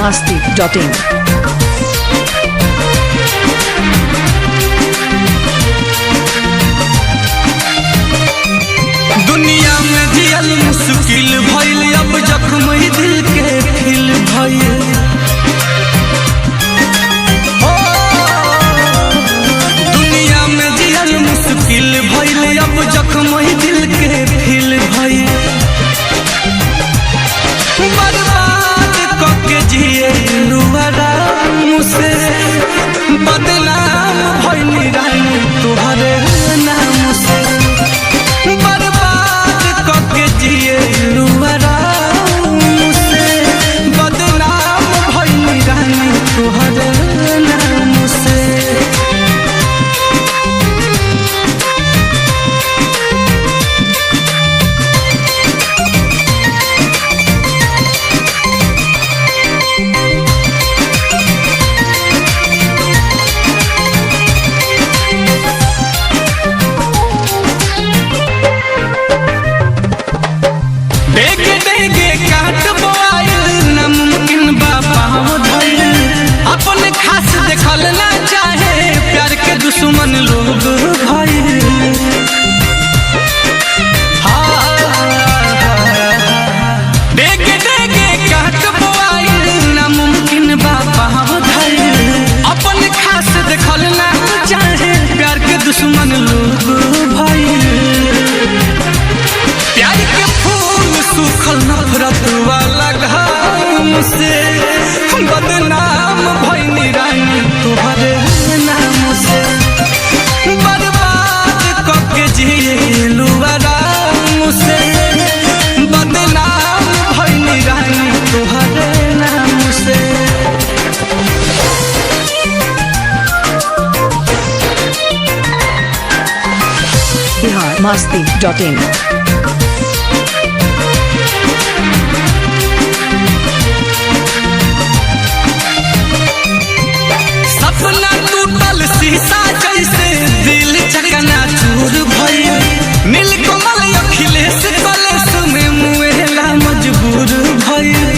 biharmasti.in। दुनिया में जियल मुश्किल भइल, अब जख्म दिल के फिल भइल। दुनिया में जियल मुश्किल भइल, अब जख्म दिल के फिल भइल। बर्बाद कके जिए आराम से, बदनाम भइल रानी तुहरे नाम से। बर्बाद कके जिए आराम से, बदनाम भइल रानी तुहरे नाम से। देखे देखे काट बोआइल, नामुमकिन बा पाँव धइल। अपने खास देखल ना चाहे, प्यार के दुश्मन लोग भइल। देखे देखे काट बोआइल, नामुमकिन बा पाँव धइल। अपने खास देखल ना चाहे, प्यार के दुश्मन लोग भइल। प्यार के फूल सूखल नफरत वाला घाम से, बदनाम भइल रानी तुहरे नाम से। बर्बाद कके जिएलू आराम से, बदनाम भइल रानी तुहरे नाम से। biharmasti.in। सपना टूटल शीशा जैसे, दिल चकना चूर भइल। नीलकमल अखिलेश कलेश में मुएला मजबूर भइल।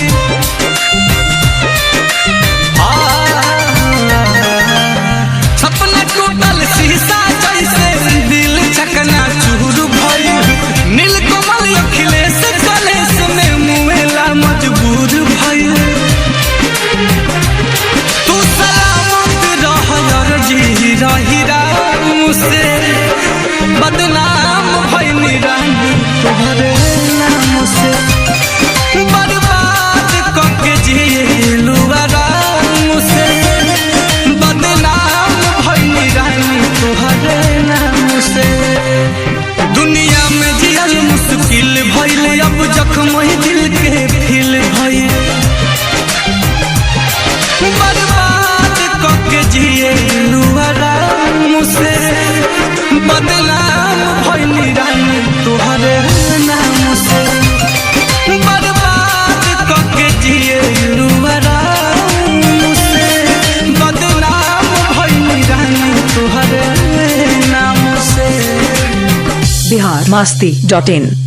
सपना टूटल शीशा जैसे, दिल चकना चूर भइल। नीलकमल अखिलेश कलेश में मुएला मजबूर भइल। तू सलामत रह जी रही राम से, बदनाम भइल रानी तुहरे नाम से। बर्बाद कके जिएलू आराम से, बदनाम भइल रानी तुहरे नाम से। दुनिया में जियल मुश्किल भइल, अब जख्म दिल के फिल भइल। बर्बाद कके जिएलू आराम से, बदनाम भइल रानी तुहरे नाम से। बर्बाद कके जिएलू आराम से, बदनाम भइल रानी तुहरे नाम से। biharmasti.in।